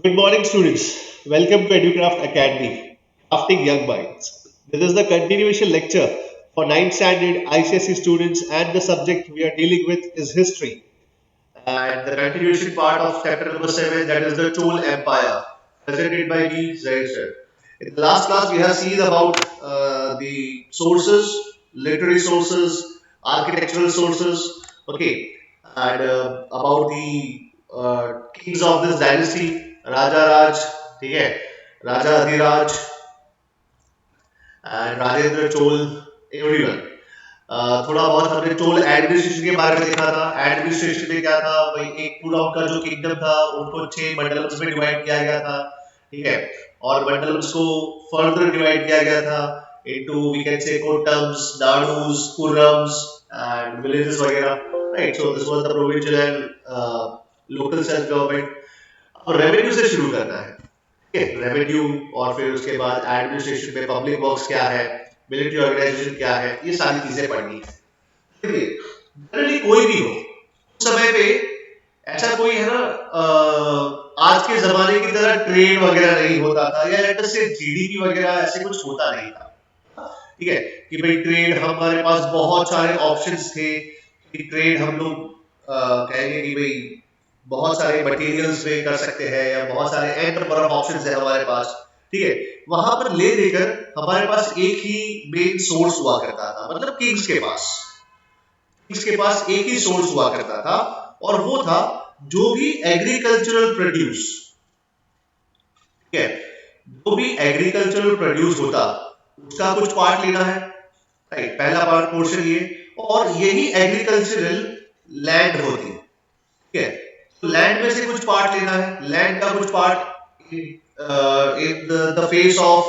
Good morning, students. Welcome to EduCraft Academy, Crafting Young Minds. This is the continuation lecture for 9th standard ICSE students, and the subject we are dealing with is history. And the continuation part of chapter number 7, that is the Chol Empire, presented by me, Zaid sir. In the last class, we have seen about the sources, literary sources, architectural sources, okay, and about the kings of this dynasty, Raja Raj, ठीक है, Raja Adhiraj, and Rajendra Chol, everyone. थोड़ा बहुत हमने toll administration के बारे में देखा था। एडमिनिस्ट्रेशन में क्या था भाई, एक पूरा उनका जो किंगडम था उनको 6 मंडलम्स में डिवाइड किया गया था, ठीक है, और मंडलम्स को फर्दर डिवाइड किया गया था इनटू वी कैन से कोटम्स, नाडूज, कुर्रम्स एंड विलेजेस वगैरह, right. So this was the provincial and local self government. अब रेवेन्यू से शुरू करना है, ठीक है, रेवेन्यू, और फिर उसके बाद एडमिनिस्ट्रेशन में पब्लिक वर्क्स क्या है, मिलिट्री ऑर्गेनाइजेशन क्या है, ये सारी चीजें पढ़नी है। देखिए, जनरली कोई भी हो उस समय पे ऐसा कोई है ना, आज के जमाने की तरह ट्रेड वगैरह नहीं होता था, या लेट अस से जीडीपी वगैरह ऐसे कुछ होता नहीं था, ठीक है, कि भाई ट्रेड, हमारे पास बहुत सारे ऑप्शंस थे कि ट्रेड हम लोग कहेंगे कि भाई बहुत सारे मटेरियल्स पे कर सकते हैं, या बहुत सारे एन नंबर ऑफ ऑप्शंस है हमारे पास, ठीक है। वहां पर ले देकर हमारे पास एक ही मेन सोर्स हुआ करता था, मतलब किंग्स के पास एक ही सोर्स हुआ करता था, और वो था जो भी एग्रीकल्चरल प्रोड्यूस, ठीक है, जो भी एग्रीकल्चरल प्रोड्यूस होता उसका कुछ पार्ट लेना है, राइट, पहला पार्ट पोर्शन ये, और यही एग्रीकल्चरल लैंड होती है, ठीक है। तो लैंड में से कुछ पार्ट लेना है, लैंड का कुछ part in the face of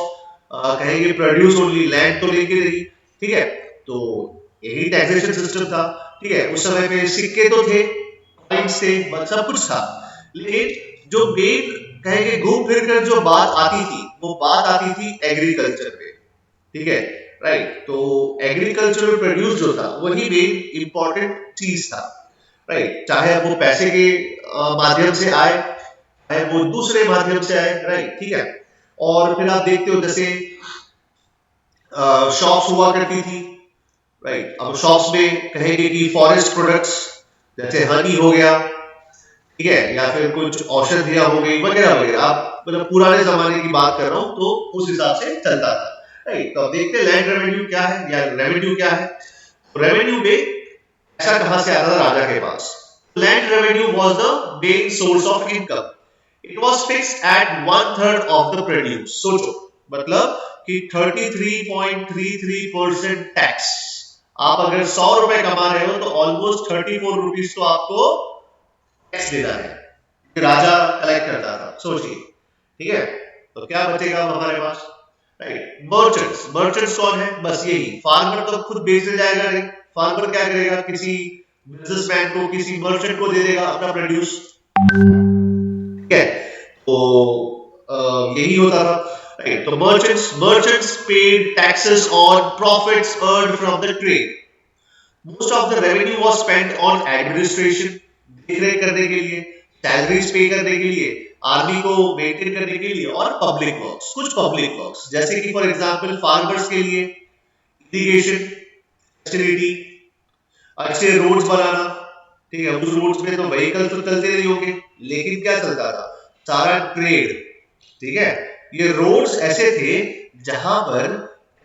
कहेंगे प्रोड्यूस ओनली, लैंड तो लेके नहीं, ठीक है। तो यही टैक्सेशन सिस्टम था, ठीक है। उस समय पे सिक्के तो थे, कॉइन्स थे, सब कुछ था, लेकिन जो मेन कहेंगे घूम फिर कर जो बात आती थी, वो बात आती थी एग्रीकल्चर पे, ठीक है, राइट। तो एग्रीकल्चरल प्रोड्यूस जो था वही मेन इंपॉर्टेंट चीज था, राइट, चाहे वो पैसे के माध्यम से आए, चाहे वो दूसरे माध्यम से आए, राइट, ठीक है। और फिर आप देखते हो जैसे शॉप्स हुआ करती थी, राइट। अब शॉप्स में कहेंगे कि फॉरेस्ट प्रोडक्ट्स जैसे हनी हो गया, ठीक है, या फिर कुछ औषधियां हो गई वगैरह वगैरह, आप मतलब पुराने जमाने की बात कर रहा हूं, तो उस हिसाब से चलता था, राइट। तो अब देखते हैं लैंड रेवेन्यू क्या है, या रेवेन्यू क्या है। रेवेन्यू में पैसा कहां से आता था राजा के पास। Land revenue was the main source of income. It was fixed at 1/3 of the produce. सोचो, मतलब कि 33.33% टैक्स। आप अगर 100 रुपए कमा रहे हो तो ऑलमोस्ट 34 रुपीज तो आपको टैक्स देना है, राजा कलेक्ट करता था, सोचिए, ठीक है। तो क्या बचेगा हमारे पास, राइट। मर्चेंट्स, मर्चेंट्स कौन है, बस यही, फार्मर तो खुद बेचने जाएगा नहीं, फार्मर क्या करेगा, किसी बिजनेसमैन को, किसी मर्चेंट को दे देगा अपना प्रोड्यूस, ठीक है। तो यही होता था, राइट। तो merchants paid taxes on profits earned from the trade. Most of the revenue was spent on administration, देखरेख करने के लिए, सैलरीज पे करने के लिए, आर्मी को मेंटेन करने के लिए, और पब्लिक वर्क्स, कुछ पब्लिक वर्क्स जैसे कि फॉर एग्जांपल फार्मर्स के लिए इरिगेशन फैसिलिटी, अच्छे रोड्स बनाना, ठीक है। उस रोड्स में तो व्हीकल तो चलते नहीं होंगे, लेकिन क्या चलता था, सारा ट्रेड, ठीक है। ये रोड्स ऐसे थे जहां पर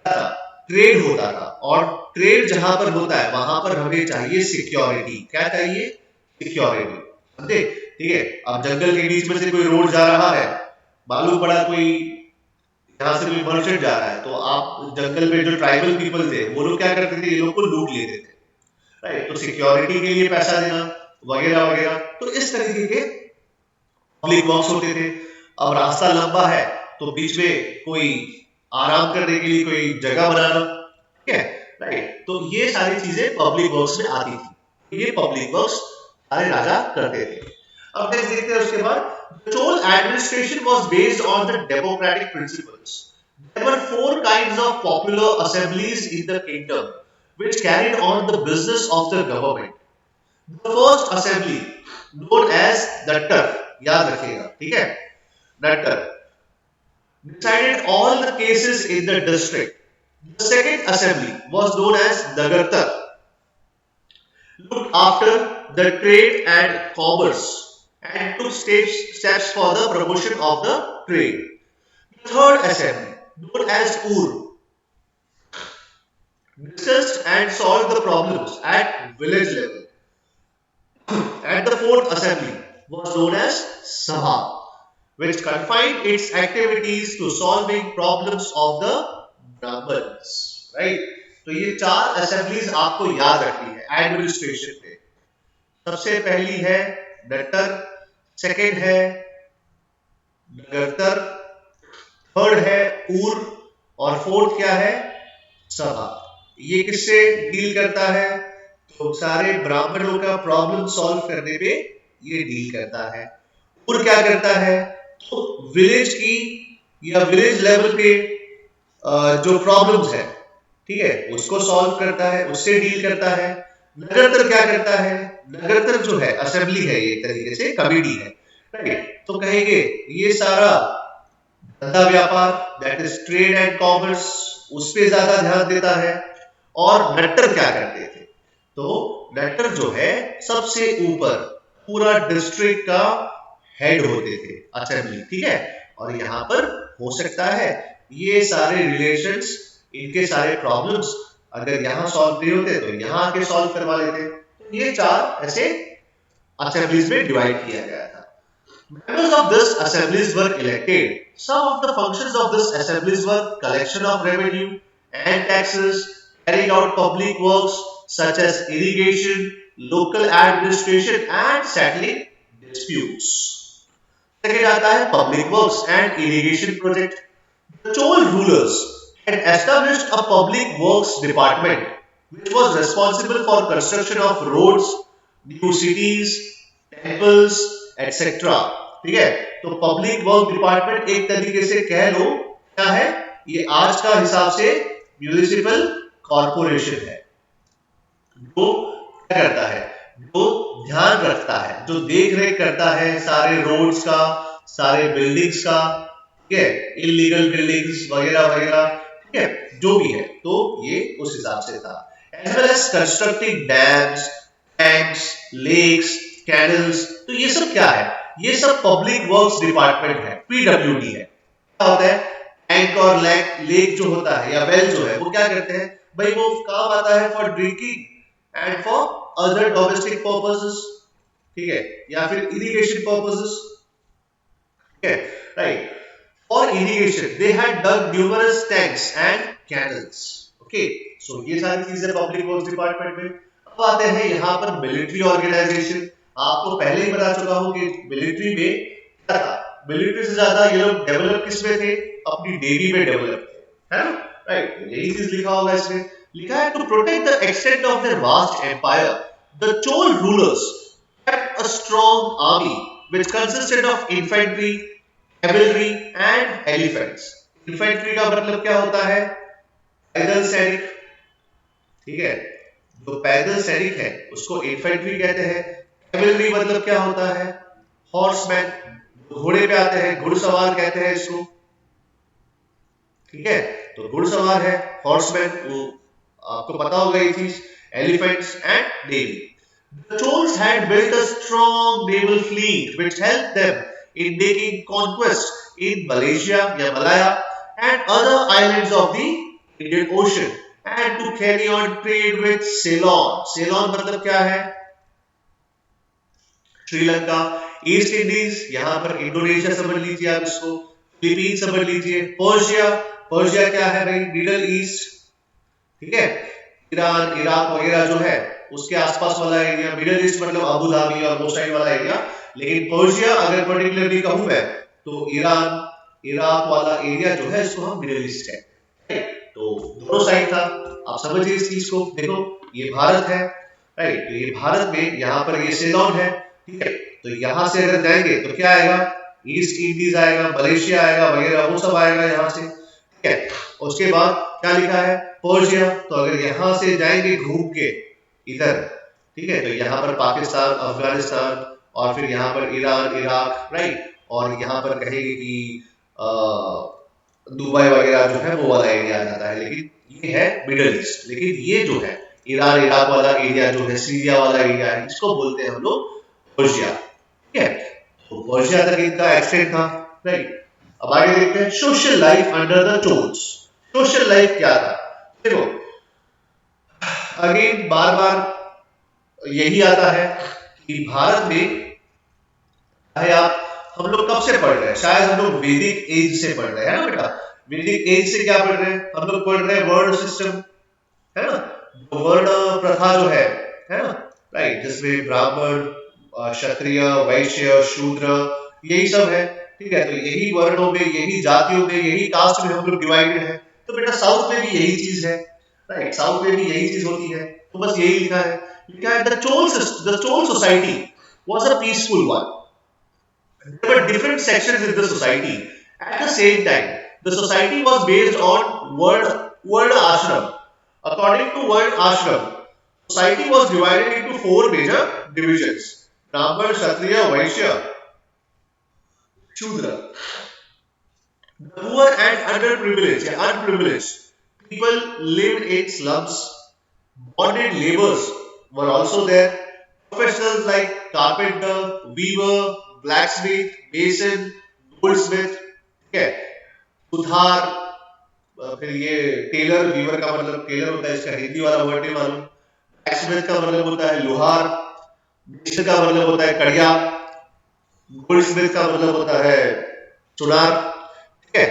ट्रेड होता था, और ट्रेड जहां पर होता है वहां पर हमें चाहिए सिक्योरिटी। क्या चाहिए, सिक्योरिटी, समझे, ठीक है। अब जंगल के बीच में से कोई रोड जा रहा है, मालूम पड़ा कोई यहाँ से कोई मर्चेंट जा रहा है, तो आप जंगल में जो ट्राइबल पीपल थे वो लोग क्या करते थे, ये लोग को लूट लेते थे, राइट। तो सिक्योरिटी के लिए पैसा देना वगैरह वगैरह, तो इस तरीके के पब्लिक वर्क्स होते थे। अब रास्ता लंबा है तो बीच में कोई आराम करने के लिए कोई जगह बनाना, ठीक है, राइट। तो ये सारी चीजें पब्लिक वर्क्स में आती थी, ये पब्लिक वर्क्स सारे राजा करते थे। अब नेक्स्ट देखते हैं उसके बाद, the whole administration was based on the democratic principles. There were 4 kinds of popular assemblies in the kingdom which carried on the business of the government. The first assembly known as the Turf, याद रखिएगा, ठीक है। Nattar, decided all the cases in the district. The second assembly was known as Nagartar, looked after the trade and commerce and took steps for the promotion of the trade. The third assembly, known as Ur, discussed and solved the problems at village level. And the fourth assembly was known as Sabha, which confined its activities to solving problems of the Brahmins. Right? तो ये चार assemblies आपको याद रखनी है administration पे. सबसे पहली है नट्टर, सेकंड है नगरतर, थर्ड है ऊर और फोर्थ क्या है सभा. ये किससे डील करता है? तो सारे ब्राह्मणों का प्रॉब्लम सॉल्व करने पे ये डील करता है. ऊर क्या करता है? तो विलेज की या विलेज लेवल पे जो प्रॉब्लम्स है, ठीक है, उसको सॉल्व करता है, उससे डील करता है. नगरतर क्या करता है? नगरतर जो है असेंबली है, ये तरीके से कमेटी है. राइट? तो कहेंगे ये सारा धंधा व्यापार, that is trade and commerce, उस पे ज्यादा ध्यान देता है. और नट्टर क्या करते थे? तो नट्टर जो है सबसे ऊपर पूरा डिस्ट्रिक्ट का हेड होते थे असेंबली. ठीक है? और यहाँ पर हो सकता है ये सारे रिलेशंस, इनके सारे प्रॉब्लम्स अगर यहाँ सॉल्व नहीं होते तो यहाँ आके सॉल्व करवा लेते. तो ये चार ऐसे असेंबलीज में डिवाइड किया गया था. Members of this assemblies were elected. Some of the functions of this assemblies were collection of revenue and taxes, carrying out public works such as irrigation, local administration and settling disputes. Second आता है public works and irrigation project. The Chol rulers had established a public works department which was responsible for construction of roads, new cities, temples, etc. ठीक है? तो public work department एक तरीके से कह लो क्या है, ये आज का हिसाब से म्युनिसिपल कॉर्पोरेशन है, जो क्या करता है, जो ध्यान रखता है, जो देख रेख करता है सारे रोड्स का, सारे बिल्डिंग्स का. ठीक है? इलीगल बिल्डिंग्स वगैरह वगैरह, ठीक है, जो भी है. तो ये उस हिसाब से था. As well as constructing dams, tanks, lakes, canals. तो ये सब क्या है? ये सब पब्लिक वर्क्स डिपार्टमेंट है, पीडब्ल्यूडी है. क्या होता है? टैंक और लेक जो होता है या वेल जो है, वो क्या करते हैं भाई, वो काम आता है for drinking and for other domestic purposes. ठीक है? या फिर इरिगेशन पर्पसेस. ठीक है? Right? For irrigation they had dug numerous tanks and canals. Okay, so ये सारी चीजें पब्लिक वर्क्स डिपार्टमेंट में. अब आते हैं यहाँ पर मिलिट्री ऑर्गेनाइजेशन. आपको पहले ही बता चुका हूं कि मिलिट्री में क्या था, मिलिट्री से ज्यादा ये लोग डेवलप किस में थे? अपनी नेवी में डेवलप थे. है ना? राइट? यही चीज लिखा होगा इसमें. लिखा है to protect the extent of their vast empire the Chola rulers kept a strong army which consisted of infantry, cavalry and elephants. Infantry का मतलब क्या होता है? पैदल सैनिक. ठीक है? जो पैदल सैनिक है उसको इन्फेंट्री कहते हैं. कैवलरी मतलब क्या होता है? हॉर्समैन, घोड़े पे आते हैं, घुड़सवार कहते हैं इसको. ठीक है? तो घुड़सवार है, हॉर्समैन, वो आपको पता होगा ये चीज. Elephants and navy. The Chols had built a strong naval fleet which helped them in making conquests in Malaysia या Malaya and other islands of the Indian Ocean and to carry on trade with Ceylon. Ceylon मतलब क्या है? Sri Lanka. East Indies, यहां पर Indonesia समझ लीजिए आप इसको, फिलीपीन समझ लीजिए. पर्शिया, पर्शिया क्या है भाई? Middle east. ठीक है? ईरान, इराक वगैरह जो है उसके आसपास वाला एरिया. मिडल ईस्ट मतलब अबू धाबी और वो साइड वाला एरिया. लेकिन पर्शिया अगर पर्टिकुलरली कहूं मैं तो ईरान, इराक वाला एरिया जो है इसको हम मिडल ईस्ट है. तो दोनों साइड था. आप समझिए इस चीज को. देखो ये भारत है. राइट? तो ये भारत में यहाँ पर ये सेलोन है. ठीक है? तो यहां से अगर जाएंगे तो क्या आएगा? ईस्ट इंडीज आएगा, मलेशिया आएगा वगैरह, वो सब आएगा यहाँ से. ठीक है? उसके बाद क्या लिखा है? पर्शिया. तो अगर यहां से जाएंगे घूम के इधर, ठीक है, तो यहाँ पर पाकिस्तान, अफगानिस्तान और फिर यहाँ पर ईरान, इराक. राइट? और यहाँ पर कहेंगे कि दुबई वगैरह जो है वो वाला एरिया आ जाता है, लेकिन ये है मिडल ईस्ट। लेकिन ये जो है ईरान इराक वाला एरिया जो है, सीरिया वाला एरिया है, इसको बोलते हैं हम लोग पर्शिया। ठीक है, तो पर्शिया तक इनका एक्सटेंड था, राइट। अब आगे देखते हैं social life under the Cholas. Social life क्या था? देखो अगेन बार बार यही आता है कि भारत में, चाहे आप, हम लोग कब से पढ़ रहे हैं, शायद हम लोग वैदिक एज से पढ़ रहे हैं ना बेटा। वैदिक एज से क्या पढ़ रहे हैं हम लोग? पढ़ रहे हैं वर्ण सिस्टम, है ना, वर्ण प्रथा जो है ना, राइट, जिसमें ब्राह्मण, क्षत्रिय, वैश्य, शूद्र, यही सब है। ठीक है, तो यही वर्णों में, यही जातियों में, यही कास्ट में हम लोग डिवाइडेड है। तो बेटा साउथ में भी यही चीज है, राइट, साउथ में भी यही चीज होती है। तो बस यही लिखा है the Chola society was a peaceful one. There were different sections in the society. At the same time, the society was based on word ashram. According to word ashram, society was divided into four major divisions: Brahman, Kshatriya, Vaishya, Shudra. The poor and unprivileged people lived in slums. Bonded laborers were also there. Professionals like carpenter, weaver, blacksmith, mason, goldsmith, ठीक है, सुधार, फिर ये Taylor, Weaver का मतलब Taylor होता है, इसका हिंदी वाला वर्ड नहीं मालूम। ब्लैकस्मिथ का मतलब होता है लोहार, मेसन का मतलब होता है कड़िया, गोल्डस्मिथ का मतलब होता है चुनार। ठीक है,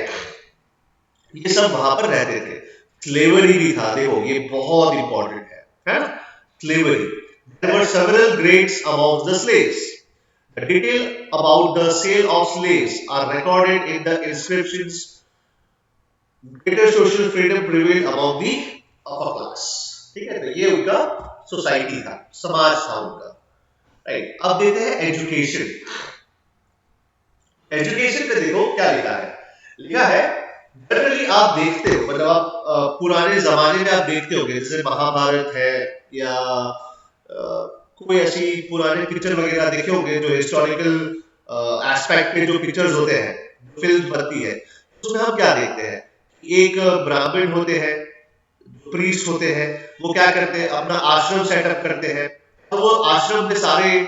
ये सब वहां पर रहते थे। स्लेवरी भी था, देखो ये बहुत इंपॉर्टेंट है ना, slavery. There were several grades among the slaves. The detail about the sale of slaves are recorded in the inscriptions. Greater social freedom prevailed among the upper class. ठीक है, तो ये उनका सोसाइटी था, समाज था उनका, राइट। अब देखते हैं एजुकेशन। एजुकेशन पे देखो क्या लिखा है जनरली आप देखते हो, मतलब आप पुराने जमाने में आप देखते होंगे, जैसे महाभारत है या कोई ऐसी पुराने पिक्चर वगैरह देखे होंगे जो हिस्टोरिकल एस्पेक्ट के जो पिक्चर्स होते हैं, फिल्म बनती है, उसमें हम क्या देखते हैं? एक ब्राह्मण होते हैं, प्रीस्ट होते हैं, वो क्या करते हैं, अपना आश्रम सेटअप करते हैं। तो वो आश्रम में सारे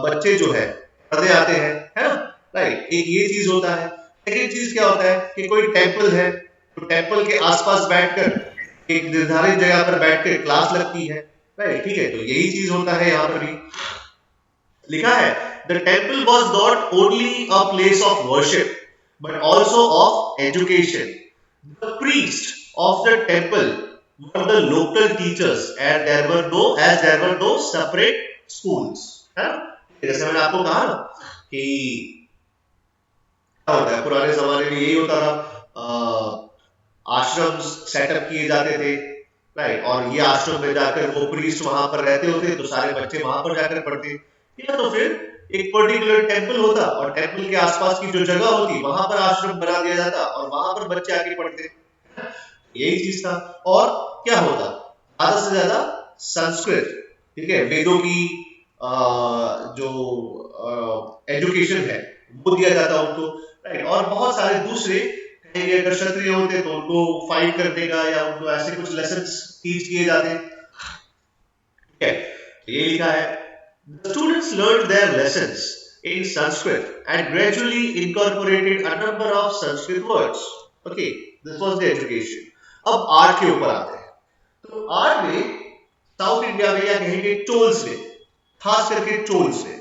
बच्चे जो है पढ़ने आते हैं, है ना, राइट। एक ये चीज होता है। सेकेंड चीज क्या होता है कि कोई टेम्पल है, तो टेम्पल के आसपास बैठकर एक निर्धारित जगह पर बैठकर क्लास लगती है, राइट। ठीक है, तो यही चीज होता है यहाँ पर भी लिखा है। The temple was not only a place of worship but also of education. The priest of the temple were the local teachers and there were no separate schools, है ना। जैसे मैंने आपको कहा ना कि क्या होता है, पुराने जमाने में यही होता था, आश्रम सेटअप किए जाते थे, राइट, और ये आश्रम में जाकर वो प्रीस्ट वहां पर रहते होते, तो सारे बच्चे वहां पर जाकर पढ़ते, या तो फिर एक पर्टिकुलर टेम्पल होता और टेम्पल के आसपास की जो जगह होती वहां पर आश्रम बना दिया जाता और वहां पर बच्चे आके पढ़ते, यही चीज था। और क्या होता, ज्यादा से ज्यादा संस्कृत, ठीक है, वेदों की जो एजुकेशन है वो दिया जाता उनको, राइट। और बहुत सारे दूसरे, कहेंगे अगर क्षत्रिय होते तो उनको फाइट करने का या उनको ऐसे कुछ लेसन्स टीच किए जाते, ठीक है। तो ये लिखा है the students learned their lessons in Sanskrit and gradually incorporated a number of Sanskrit words. Okay, this was the education. अब आर्ट के ऊपर आते हैं। तो आर्ट में साउथ इंडिया में या कहेंगे चोल्स में, खास करके चोल्स में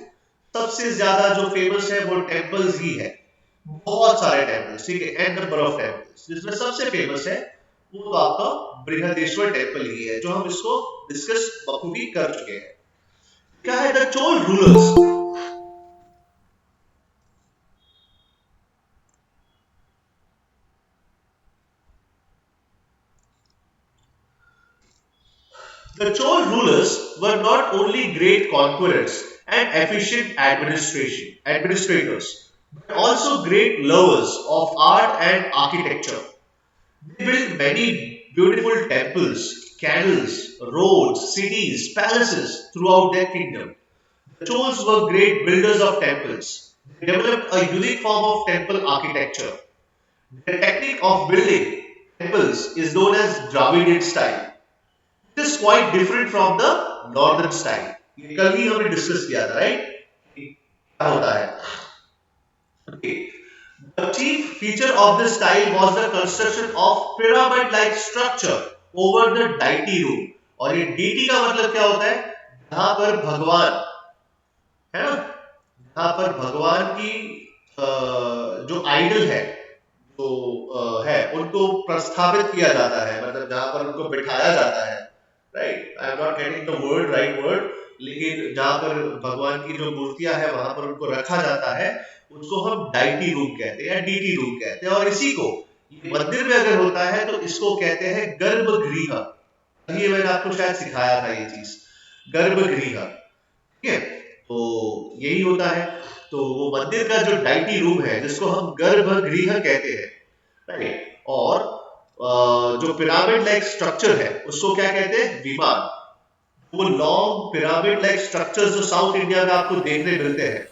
सबसे ज्यादा जो फेमस है वो टेम्पल्स ही है। बहुत सारे टेम्पल्स, ठीक है, एन नंबर ऑफ टेम्पल्स, जिसमें सबसे फेमस है वो तो आपका बृहदेश्वर टेम्पल ही है, जो हम इसको डिस्कस बखूबी कर चुके हैं। क्या है? The Chola rulers The Chol rulers were not only great conquerors and efficient administrators, but also great lovers of art and architecture. They built many beautiful temples, canals, roads, cities, palaces throughout their kingdom. The Chols were great builders of temples. developed a unique form of temple architecture. The technique of building temples is known as Dravidian style. It is quite different from the northern style. ये कल ही हमने discuss किया था, right? क्या होता है? Okay. The chief feature of this style was the construction of pyramid-like structure over the deity room. और ये deity का मतलब क्या होता है? जहां पर भगवान है ना, जहां पर भगवान की जो आइडल है, जो है, उनको प्रस्थापित किया जाता है, मतलब जहां पर उनको बिठाया जाता है, right? I am not getting the word, right word, लेकिन जहां पर भगवान की जो मूर्तियां है वहां पर उनको रखा जाता है, उसको हम डाइटी रूम कहते हैं या डीटी रूम कहते हैं। और इसी को मंदिर में अगर होता है तो इसको कहते हैं गर्भगृह। ये मैंने आपको शायद सिखाया था ये चीज, गर्भगृह, ठीक है? तो यही होता है। तो वो मंदिर का जो डाइटी रूम है जिसको हम गर्भगृह कहते हैं, राइट? और जो पिरामिड लाइक स्ट्रक्चर है उसको क्या कहते हैं? विमान। वो लॉन्ग पिरामिड लाइक स्ट्रक्चर्स जो साउथ इंडिया में आपको देखने मिलते हैं,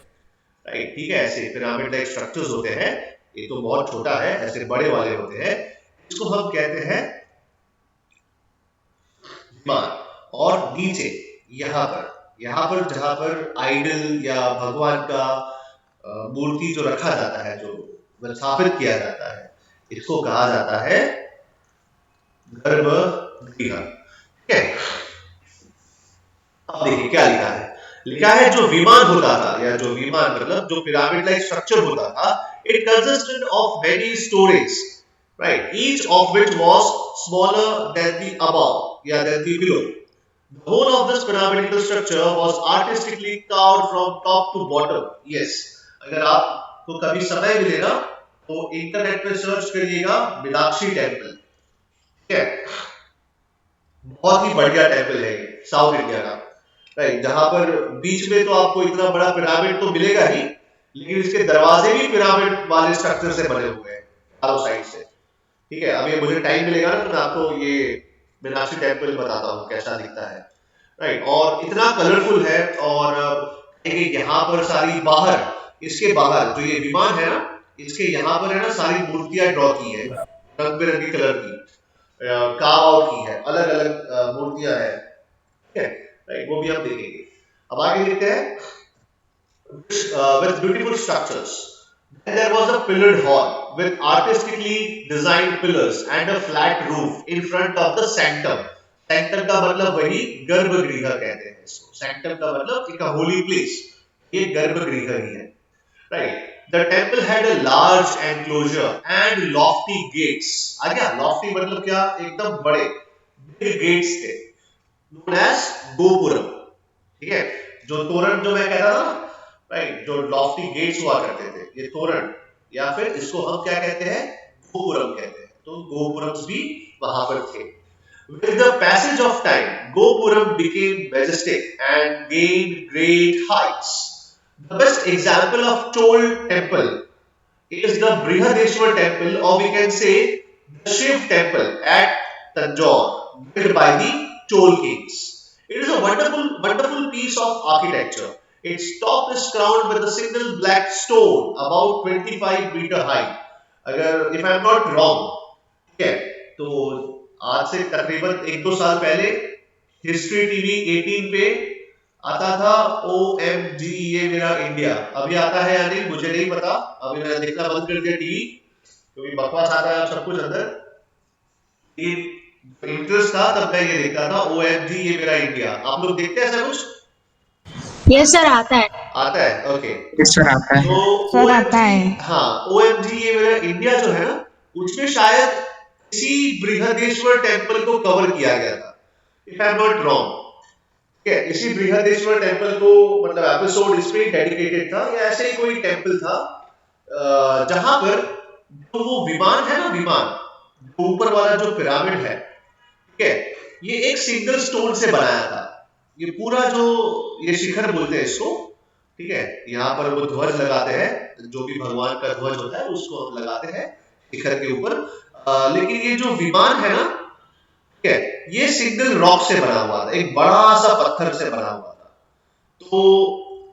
राइट, ठीक है, ऐसे पिरामिड लाइक स्ट्रक्चर्स होते हैं। ये तो बहुत छोटा है, ऐसे बड़े वाले होते हैं, इसको हम कहते हैं विमान। और नीचे यहाँ पर जहां पर आइडल या भगवान का मूर्ति जो रखा जाता है, जो स्थापित किया जाता है, इसको कहा जाता है गर्भगृह, ठीक है? अब देखिए क्या लिखा है। लिखा है जो विमान होता था, या जो विमान मतलब जो पिरामिड लाइक स्ट्रक्चर होता था, it consisted of many storeys, right, each of which was smaller than the above या than the below. The whole of this pyramidal structure was artistically carved from top to bottom. Yes, अगर आपको कभी समय मिलेगा तो internet पे search करिएगा Meenakshi temple, ठीक है? बहुत ही बढ़िया टेम्पल है ये, साउथ इंडिया का, राइट? जहां पर बीच में तो आपको इतना बड़ा पिरामिड तो मिलेगा ही, लेकिन इसके दरवाजे भी पिरामिड वाले स्ट्रक्चर से बने हुए हैं चारों साइड से, ठीक है? अभी मुझे टाइम मिलेगा ना तो मैं आपको ये मीनाक्षी टेम्पल बताता हूँ कैसा दिखता है, राइट? और इतना कलरफुल है। और यहाँ पर सारी बाहर, इसके बाहर जो ये विमान है ना, इसके यहाँ पर है ना सारी मूर्तियां ड्रॉ की है, रंग बिरंगी कलर की, कार्व आउट की है, अलग अलग मूर्तियां है, ठीक है, राइट? वो भी हम देखेंगे। अब आगे देखते हैं। With beautiful structures. Then there was a pillared hall with artistically designed pillars and a flat roof in front of the sanctum. Sanctum का मतलब वही गर्भगृह कहते हैं इसको। Sanctum का मतलब एक holy place, ये गर्भगृह ही है, right? The temple had a large enclosure and lofty gates. आ गया? Lofty मतलब क्या? एकदम बड़े, big gates थे, known as गोपुरम, ठीक है? जो तोरण जो मैं कह रहा था, राइट, जो लॉफ्टी गेट्स हुआ करते थे, ये तोरण, या फिर इसको हम क्या कहते हैं? गोपुरम कहते हैं। तो गोपुरम्स भी वहां पर थे। With the passage of time, Gopuram became majestic and gained great heights. The best example of Chol temple is the Brihadeshwar temple, or we can say the Shiv temple at Tanjore, built by the Chol kings. It is a wonderful piece of architecture. Its top is crowned with a single black stone about 25 meter high. अगर if I am not wrong, ठीक है, तो आज से तकरीबन 1-2 साल पहले history TV 18 पे आता था OMG ये मेरा इंडिया। अभी आता है या नहीं मुझे नहीं पता, अभी मैंने देखना बंद कर दिया टीवी क्योंकि बकवास आता है सब कुछ अंदर। इंटरेस्ट था तब मैं ये देखता था OMG ये मेरा इंडिया। आप लोग देखते हैं ऐसा कुछ? यस सर, आता है। आता है, ओके। यस सर, आता है। तो सर आता है। हाँ, OMG ये मेरा इंडिया जो है ना, उसमें शायद इसी बृहदेश्वर टेम्पल को कवर किया गया था, if I am not wrong, ठीक है? इसी बृहदेश्वर टेम्पल को मतलब एपिसोड इस पे डेडिकेटेड था, या ऐसे ही कोई टेम्पल था जहां पर जो वो विमान है ना, विमान जो ऊपर वाला जो पिरामिड है, ठीक है, ये एक सिंगल स्टोन से बनाया था। ये पूरा जो ये शिखर बोलते हैं इसको, ठीक है, यहाँ पर वो ध्वज लगाते हैं, जो भी भगवान का ध्वज होता है उसको हम लगाते हैं शिखर के ऊपर। लेकिन ये जो विमान है ना, ठीक है, ये सिंगल रॉक से बना हुआ था, एक बड़ा सा पत्थर से बना हुआ था। तो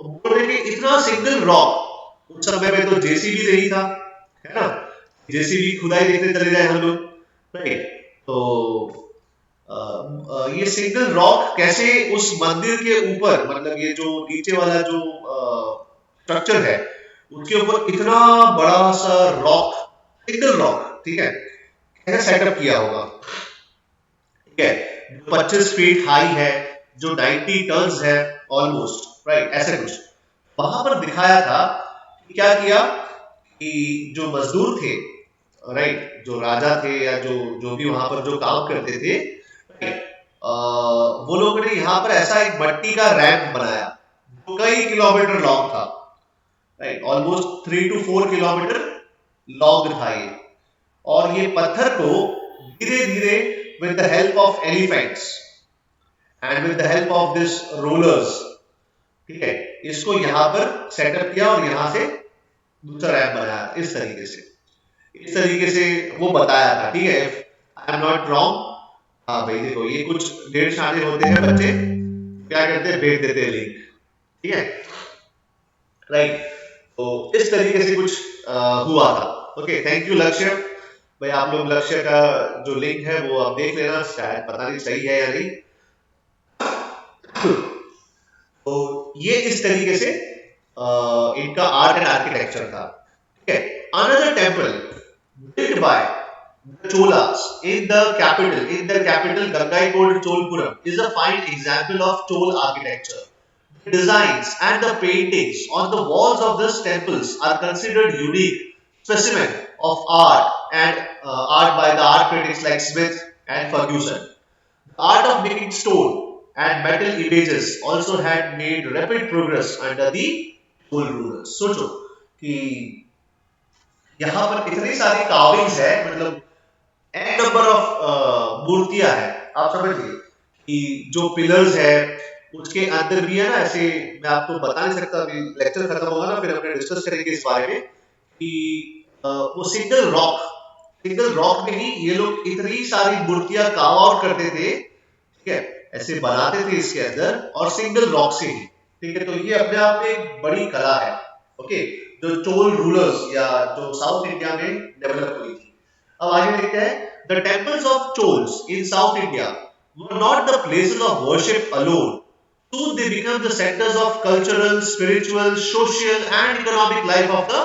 बोल रहे कि इतना सिंगल रॉक उस समय में तो जेसीबी नहीं था, है ना, जेसीबी खुदाई देखते चले जाए हम लोग, राइट। तो ये सिंगल रॉक कैसे उस मंदिर के ऊपर, मतलब ये जो नीचे वाला जो स्ट्रक्चर है उसके ऊपर इतना बड़ा सा रॉक, सिंगल रॉक, ठीक है, कैसे सेटअप किया होगा, ठीक है, जो 25 फीट हाई है, जो 90 टन्स है ऑलमोस्ट, राइट, ऐसे कुछ वहां पर दिखाया था। क्या किया कि जो मजदूर थे, राइट, जो राजा थे या जो जो भी वहां पर जो काम करते थे, राइट, वो लोगों ने यहाँ पर ऐसा एक मट्टी का रैंप बनाया जो कई किलोमीटर लॉन्ग था, right, almost 3 to 4 kilometre long था ये। और ये पत्थर को धीरे धीरे with the help of elephants and with the help of this rollers, ठीक है, इसको यहाँ पर सेटअप किया और यहाँ से दूसरा रैंप बनाया, इस तरीके से वो बताया था, ठीक है, आई एम नॉट रॉन्ग। हाँ भाई देखो, ये कुछ डेढ़ शाने होते हैं बच्चे, क्या करते हैं, भेज देते हैं लिंक, ठीक है, राइट। तो इस तरीके से कुछ हुआ था। ओके, थैंक यू लक्ष्य भाई, आप लोग लक्ष्य का जो लिंक है वो आप देख लेना, शायद पता नहीं सही है या नहीं। तो ये इस तरीके से इनका आर्ट एंड आर्किटेक्चर था, ठीक है। Another temple built by the Cholas in their capital Gangaikonda Cholpuram is a fine example of Chol architecture. The designs and the paintings on the walls of these temples are considered unique specimen of art and art by the art critics like Smith and Ferguson. The art of making stone and metal images also had made rapid progress under the Chol rulers. सोचो कि यहाँ पर इतनी सारी carvings है, मतलब N number of मूर्तियां है, आप समझिए कि जो पिलर्स है उसके अंदर भी है ना, ऐसे मैं आपको बता नहीं सकता, अभी लेक्चर खत्म होगा ना फिर हम डिस्कस करेंगे इस बारे में कि वो सिंगल रॉक में ही ये लोग इतनी सारी मूर्तियां कार्व आउट करते थे, ठीक है, ऐसे बनाते थे इसके अंदर, और सिंगल रॉक से ही, ठीक है। तो ये अपने आप में एक बड़ी कला है, ओके, जो चोल रूलर्स या जो साउथ इंडिया में डेवलप हुई थी। अब आगे देखते हैं, the temples of Cholas in South India were not the places of worship alone. Soon they become the centers of cultural, spiritual, social and economic life of the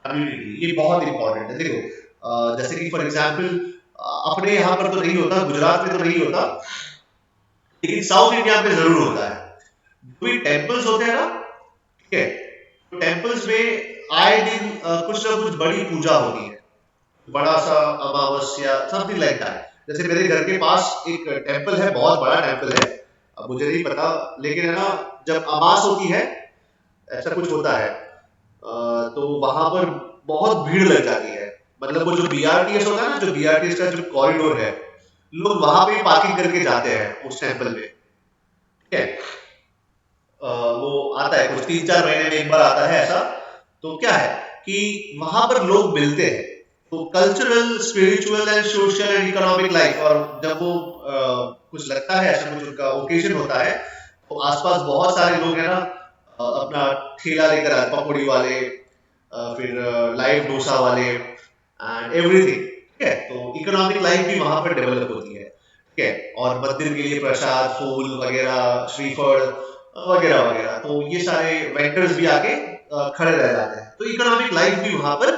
community. ये बहुत important है, देखो जैसे कि फॉर एग्जांपल अपने यहाँ पर तो नहीं होता, गुजरात में तो नहीं होता, लेकिन साउथ इंडिया में जरूर होता है। जो भी टेम्पल्स होते हैं ना, ठीक है, तो टेम्पल्स में आए दिन कुछ ना कुछ बड़ी पूजा होती है, बड़ा सा अमावस्या, समथिंग लाइक दैट। जैसे मेरे घर के पास एक टेम्पल है, बहुत बड़ा टेम्पल है, अब मुझे नहीं पता, लेकिन है ना, जब अमास होती है ऐसा कुछ होता है, तो वहां पर बहुत भीड़ लग जाती है, मतलब वो जो बीआरटीएस होता है ना, जो बीआरटीएस का जो कॉरिडोर है, लोग वहां पे पार्किंग करके जाते हैं उस टेम्पल में, ठीक है। वो आता है कुछ 3-4 महीने में एक बार आता है ऐसा। तो क्या है कि वहां पर लोग मिलते हैं, तो cultural, spiritual and social and economic life, और जब वो कुछ लगता है, ऐसा कुछ उनका ओकेजन होता है, तो आसपास बहुत सारे लोग हैं ना, अपना ठेला लेकर आते, पकौड़ी वाले, फिर लाइव डोसा वाले एंड एवरीथिंग, ठीक है। तो इकोनॉमिक लाइफ भी वहां पर डेवलप होती है, ठीक है, और मंदिर के लिए प्रसाद, फूल वगैरह, श्रीफल वगैरह वगैरह, तो ये सारे वेंडर्स भी आके खड़े रह जाते हैं, तो इकोनॉमिक लाइफ भी वहां पर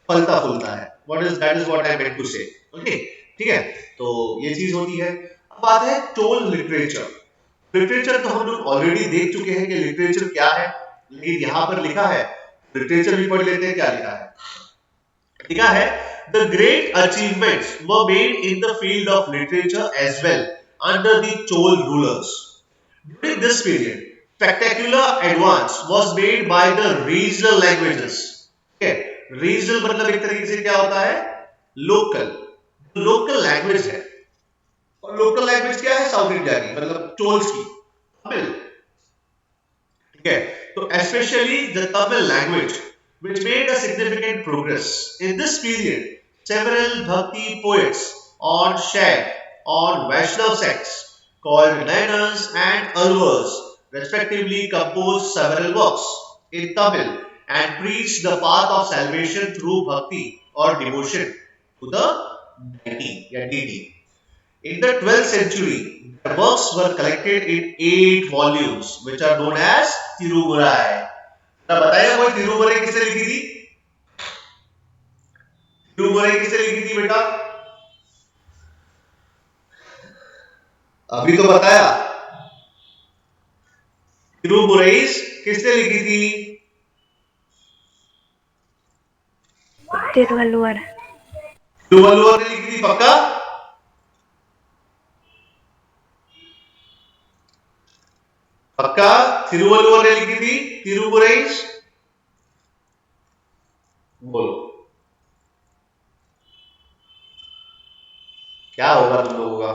फलता फूलता है। That is what I meant to say, okay, ठीक है। तो ये चीज होती है। अब बात है टोल लिटरेचर। लिटरेचर तो हम लोग ऑलरेडी देख चुके हैं कि लिटरेचर क्या है, लेकिन यहाँ पर लिखा है, लिटरेचर भी पढ़ लेते हैं, क्या लिखा है, लिखा है, the great achievements were made in the field of literature as well under the Chol rulers. During this period, spectacular advance was made by the regional languages. Okay, regional मतलब एक तरीके से क्या होता है, लोकल लैंग्वेज है, और local language क्या है साउथ इंडिया की, मतलब चोल्स की, तमिल, ठीक है। तो especially the Tamil language, which made a significant progress in this period. Several Bhakti poets on Shaib on Vaishnav sects called Nayanas and Alvars respectively composed several works in Tamil and preached the path of salvation through bhakti or devotion to the deity. In the 12th century, their works were collected in 8 volumes, which are known as Tirumurai. ना बताया कोई तिरुमुरै किसने लिखी थी? तिरुमुरै किसने लिखी थी बेटा? अभी तो बताया। तिरुमुरै किसने लिखी थी? तिरुवल्लुवर। तिरुवल्लुवर ने लिखी थी पक्का? पक्का तिरुवल्लुवर ने लिखी थी तिरुमुरै? बोलो क्या होगा तुम लोगों का?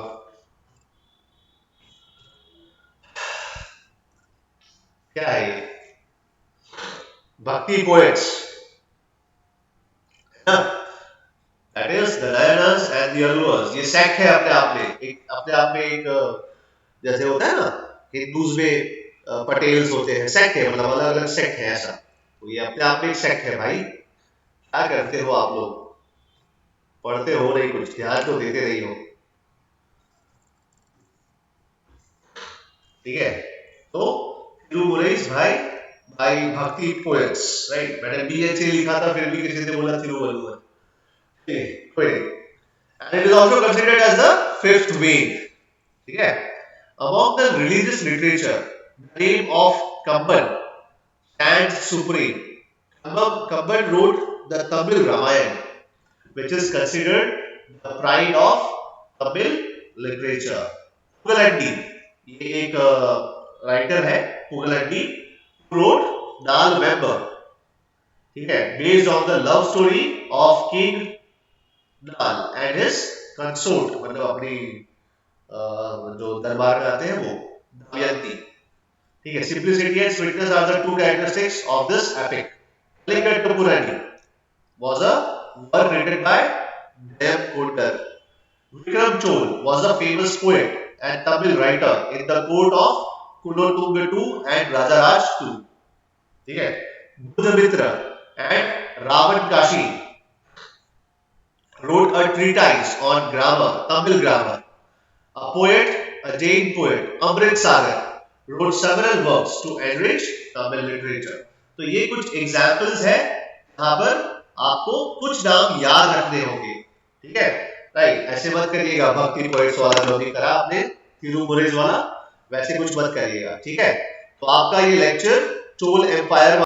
क्या है ये? Bhakti poets, that is the Nayanars and the Alvars. ये सेक्ट है अपने आप में, अपने आप में एक, जैसे होता है ना हिंदूज में पटेल्स होते हैं, सेक्ट है, मतलब अलग अलग सेक्ट है ऐसा। तो ये अपने आप में एक सेक्ट है भाई। क्या करते हो आप लोग? पढ़ते हो नहीं, कुछ ध्यान तो देते नहीं हो, ठीक है? तो तिरुमुरैस भाई भक्ति पोएट्स, राइट? मैंने BHA लिखा था, फिर भी किसी ने बोला Thiruvalluvar. And it is also considered as the fifth wave, ठीक है? Among the religious literature, the name of Kamban stands supreme. Kamban wrote the Tamil Ramayana, which is considered the pride of Tamil literature. पुगलंडी, ये एक writer है पुगलंडी, wrote Nal Member, ठीक है, based on the love story of King Nal and his consort, मतलब अपनी जो दरबार में आते हैं वो दमयंती, ठीक है? Simplicity and sweetness are the two characteristics of this epic. Kalingatapurani was a work written by Jayam Kodkar. Vikram Chol was a famous poet and Tamil writer in the court of Kulotunga II and Rajaraj II, ठीक है? Buddhamitra and Ravan Kashi wrote a treatise on grammar, Tamil grammar. A poet, a Jain poet, Amrit Sagar, wrote several works to enrich Tamil literature. तो ये कुछ examples है यहाँ पर आपको कुछ नाम याद रखने होंगे, ठीक है? राइट, ऐसे मत करिएगा भक्ति पोएट्स वाला जो भी करा आपने तिरुमुरैस वाला, वैसे कुछ मत करिएगा, ठीक है? तो आपका ये लेक्चर चोल एम्पायर